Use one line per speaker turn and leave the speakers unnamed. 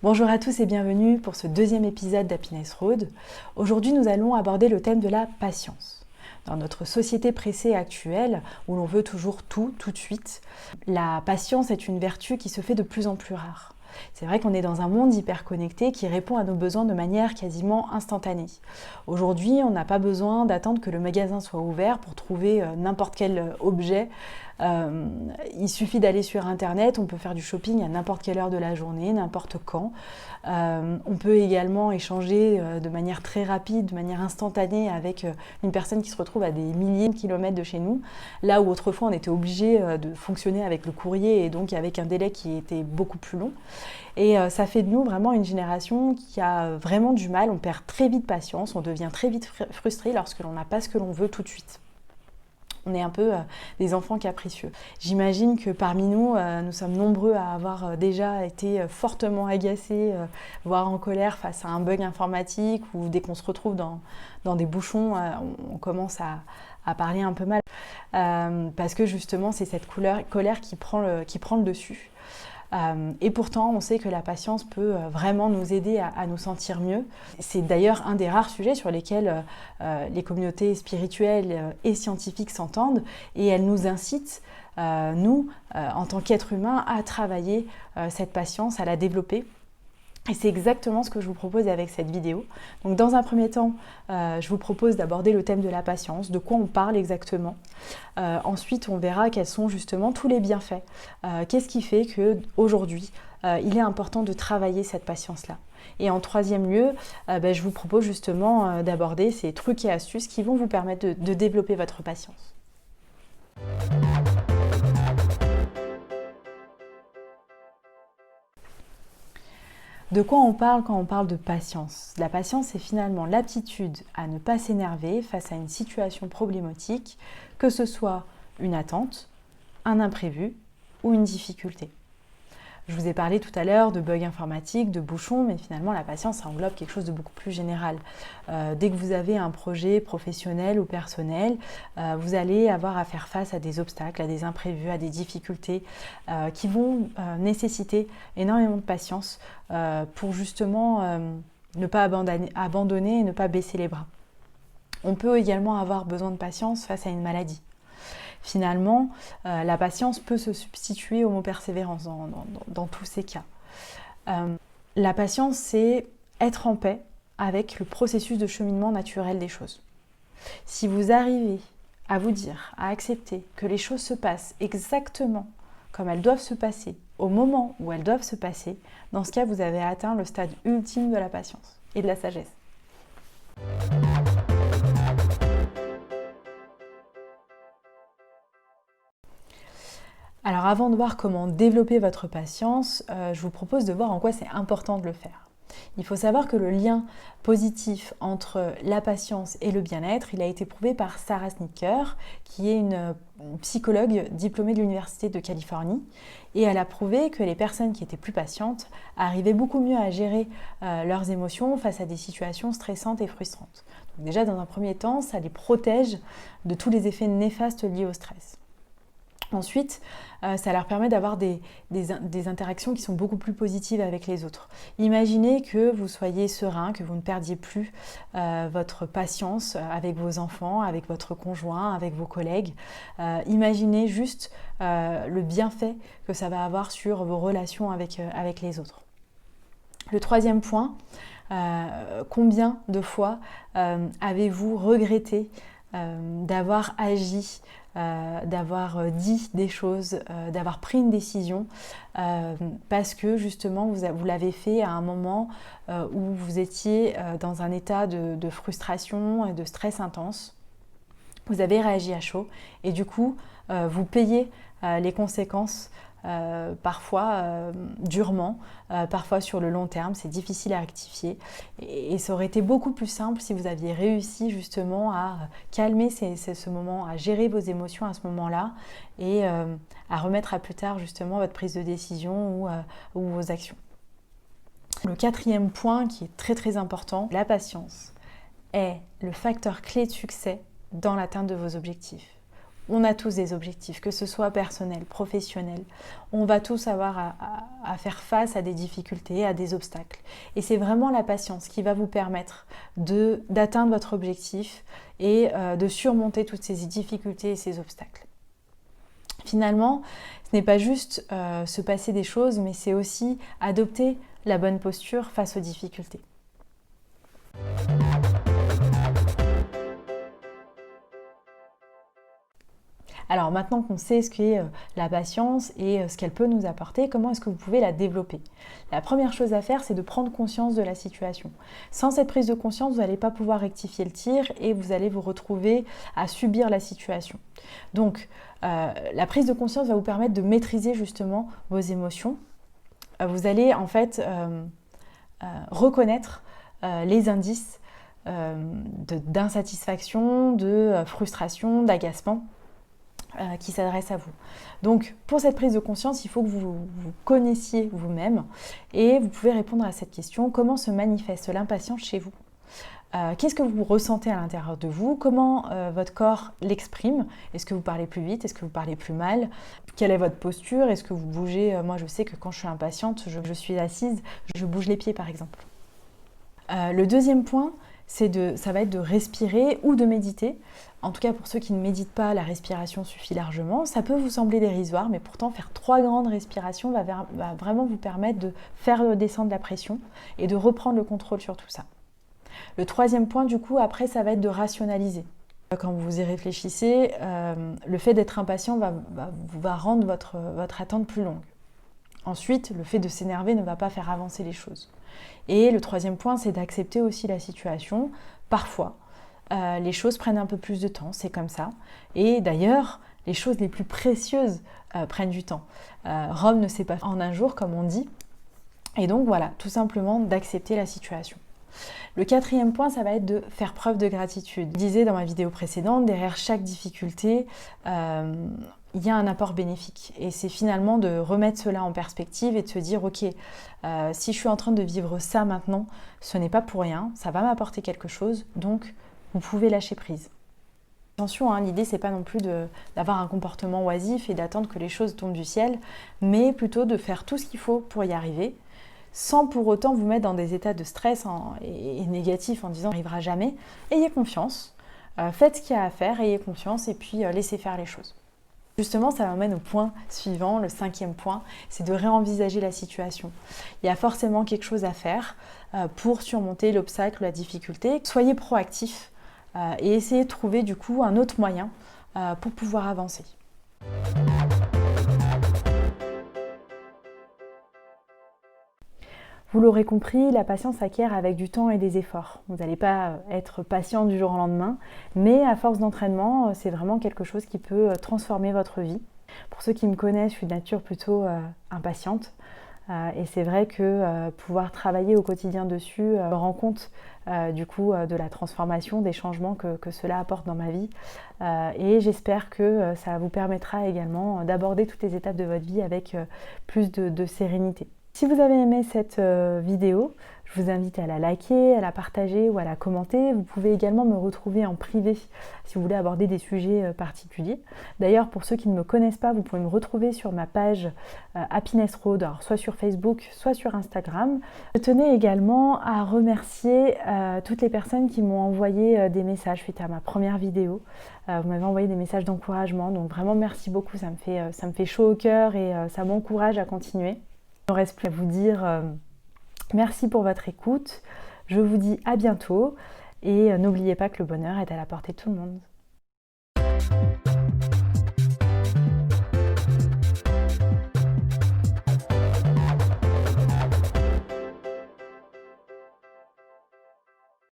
Bonjour à tous et bienvenue pour ce deuxième épisode d'Happiness Road. Aujourd'hui, nous allons aborder le thème de la patience. Dans notre société pressée actuelle, où l'on veut toujours tout de suite, la patience est une vertu qui se fait de plus en plus rare. C'est vrai qu'on est dans un monde hyper connecté qui répond à nos besoins de manière quasiment instantanée. Aujourd'hui, on n'a pas besoin d'attendre que le magasin soit ouvert pour trouver n'importe quel objet. Il suffit d'aller sur internet, on peut faire du shopping à n'importe quelle heure de la journée, n'importe quand. On peut également échanger de manière très rapide, de manière instantanée avec une personne qui se retrouve à des milliers de kilomètres de chez nous, là où autrefois on était obligé de fonctionner avec le courrier et donc avec un délai qui était beaucoup plus long. Et ça fait de nous vraiment une génération qui a vraiment du mal, on perd très vite patience, on devient très vite frustré lorsque l'on n'a pas ce que l'on veut tout de suite. On est un peu des enfants capricieux. J'imagine que parmi nous, nous sommes nombreux à avoir déjà été fortement agacés, voire en colère face à un bug informatique ou dès qu'on se retrouve dans des bouchons, on commence à parler un peu mal. Parce que justement, c'est cette colère qui prend le dessus. Et pourtant, on sait que la patience peut vraiment nous aider à nous sentir mieux. C'est d'ailleurs un des rares sujets sur lesquels les communautés spirituelles et scientifiques s'entendent et elles nous incitent, nous, en tant qu'êtres humains, à travailler cette patience, à la développer. Et c'est exactement ce que je vous propose avec cette vidéo. Donc dans un premier temps, je vous propose d'aborder le thème de la patience, de quoi on parle exactement. Ensuite, on verra quels sont justement tous les bienfaits. Qu'est-ce qui fait qu'aujourd'hui, il est important de travailler cette patience-là. Et en troisième lieu, je vous propose justement d'aborder ces trucs et astuces qui vont vous permettre de développer votre patience. De quoi on parle quand on parle de patience ? La patience, c'est finalement l'aptitude à ne pas s'énerver face à une situation problématique, que ce soit une attente, un imprévu ou une difficulté. Je vous ai parlé tout à l'heure de bugs informatiques, de bouchons, mais finalement la patience, ça englobe quelque chose de beaucoup plus général. Dès que vous avez un projet professionnel ou personnel, vous allez avoir à faire face à des obstacles, à des imprévus, à des difficultés qui vont nécessiter énormément de patience pour justement ne pas abandonner et ne pas baisser les bras. On peut également avoir besoin de patience face à une maladie. Finalement, la patience peut se substituer au mot persévérance dans tous ces cas. La patience, c'est être en paix avec le processus de cheminement naturel des choses. Si vous arrivez à vous dire, à accepter que les choses se passent exactement comme elles doivent se passer, au moment où elles doivent se passer, dans ce cas, vous avez atteint le stade ultime de la patience et de la sagesse. Alors avant de voir comment développer votre patience, je vous propose de voir en quoi c'est important de le faire. Il faut savoir que le lien positif entre la patience et le bien-être, il a été prouvé par Sarah Snicker, qui est une psychologue diplômée de l'Université de Californie. Et elle a prouvé que les personnes qui étaient plus patientes arrivaient beaucoup mieux à gérer leurs émotions face à des situations stressantes et frustrantes. Donc déjà, dans un premier temps, ça les protège de tous les effets néfastes liés au stress. Ensuite, ça leur permet d'avoir des interactions qui sont beaucoup plus positives avec les autres. Imaginez que vous soyez serein, que vous ne perdiez plus votre patience avec vos enfants, avec votre conjoint, avec vos collègues. Imaginez juste le bienfait que ça va avoir sur vos relations avec les autres. Le troisième point, combien de fois avez-vous regretté d'avoir agi, d'avoir dit des choses, d'avoir pris une décision parce que justement vous l'avez fait à un moment où vous étiez dans un état de frustration et de stress intense. Vous avez réagi à chaud et du coup vous payez les conséquences parfois durement, parfois sur le long terme, c'est difficile à rectifier et ça aurait été beaucoup plus simple si vous aviez réussi justement à calmer ce moment, à gérer vos émotions à ce moment-là et à remettre à plus tard justement votre prise de décision ou vos actions. Le quatrième point qui est très très important, la patience est le facteur clé de succès dans l'atteinte de vos objectifs. On a tous des objectifs, que ce soit personnel, professionnel. On va tous avoir à faire face à des difficultés, à des obstacles. Et c'est vraiment la patience qui va vous permettre d'atteindre votre objectif et de surmonter toutes ces difficultés et ces obstacles. Finalement, ce n'est pas juste se passer des choses, mais c'est aussi adopter la bonne posture face aux difficultés. Alors maintenant qu'on sait ce qu'est la patience et ce qu'elle peut nous apporter, comment est-ce que vous pouvez la développer? La première chose à faire, c'est de prendre conscience de la situation. Sans cette prise de conscience, vous n'allez pas pouvoir rectifier le tir et vous allez vous retrouver à subir la situation. Donc, la prise de conscience va vous permettre de maîtriser justement vos émotions. Vous allez en fait reconnaître les indices d'insatisfaction, de frustration, d'agacement qui s'adresse à vous. Donc pour cette prise de conscience, il faut que vous vous connaissiez vous-même et vous pouvez répondre à cette question: comment se manifeste l'impatience chez vous? Qu'est-ce que vous ressentez à l'intérieur de vous? Comment votre corps l'exprime? Est-ce que vous parlez plus vite? Est-ce que vous parlez plus mal? Quelle est votre posture? Est-ce que vous bougez? Moi je sais que quand je suis impatiente, je suis assise, je bouge les pieds par exemple. Le deuxième point, ça va être de respirer ou de méditer. En tout cas, pour ceux qui ne méditent pas, la respiration suffit largement. Ça peut vous sembler dérisoire, mais pourtant faire 3 grandes respirations va vraiment vous permettre de faire descendre la pression et de reprendre le contrôle sur tout ça. Le troisième point, du coup, après, ça va être de rationaliser. Quand vous y réfléchissez, le fait d'être impatient va rendre votre attente plus longue. Ensuite, le fait de s'énerver ne va pas faire avancer les choses. Et le troisième point, c'est d'accepter aussi la situation. Parfois, les choses prennent un peu plus de temps, c'est comme ça. Et d'ailleurs, les choses les plus précieuses prennent du temps. Rome ne s'est pas fait en un jour, comme on dit. Et donc voilà, tout simplement d'accepter la situation. Le quatrième point, ça va être de faire preuve de gratitude. Je disais dans ma vidéo précédente, derrière chaque difficulté, il y a un apport bénéfique. Et c'est finalement de remettre cela en perspective et de se dire, ok, si je suis en train de vivre ça maintenant, ce n'est pas pour rien, ça va m'apporter quelque chose, donc vous pouvez lâcher prise. Attention, hein, l'idée c'est pas non plus d'avoir un comportement oisif et d'attendre que les choses tombent du ciel, mais plutôt de faire tout ce qu'il faut pour y arriver, sans pour autant vous mettre dans des états de stress et négatifs en disant « n'arrivera jamais ». Ayez confiance, faites ce qu'il y a à faire, ayez confiance et puis laissez faire les choses. Justement, ça m'amène au point suivant, le 5e point, c'est de réenvisager la situation. Il y a forcément quelque chose à faire pour surmonter l'obstacle, la difficulté. Soyez proactif et essayez de trouver du coup un autre moyen pour pouvoir avancer. Vous l'aurez compris, la patience s'acquiert avec du temps et des efforts. Vous n'allez pas être patient du jour au lendemain, mais à force d'entraînement, c'est vraiment quelque chose qui peut transformer votre vie. Pour ceux qui me connaissent, je suis de nature plutôt impatiente. Et c'est vrai que pouvoir travailler au quotidien dessus, me rend compte du coup de la transformation, des changements que cela apporte dans ma vie. Et j'espère que ça vous permettra également d'aborder toutes les étapes de votre vie avec plus de sérénité. Si vous avez aimé cette vidéo, je vous invite à la liker, à la partager ou à la commenter. Vous pouvez également me retrouver en privé si vous voulez aborder des sujets particuliers. D'ailleurs, pour ceux qui ne me connaissent pas, vous pouvez me retrouver sur ma page Happiness Road, alors soit sur Facebook, soit sur Instagram. Je tenais également à remercier toutes les personnes qui m'ont envoyé des messages suite à ma première vidéo. Vous m'avez envoyé des messages d'encouragement, donc vraiment merci beaucoup, ça me fait chaud au cœur et ça m'encourage à continuer. Il ne reste plus à vous dire merci pour votre écoute. Je vous dis à bientôt et n'oubliez pas que le bonheur est à la portée de tout le monde.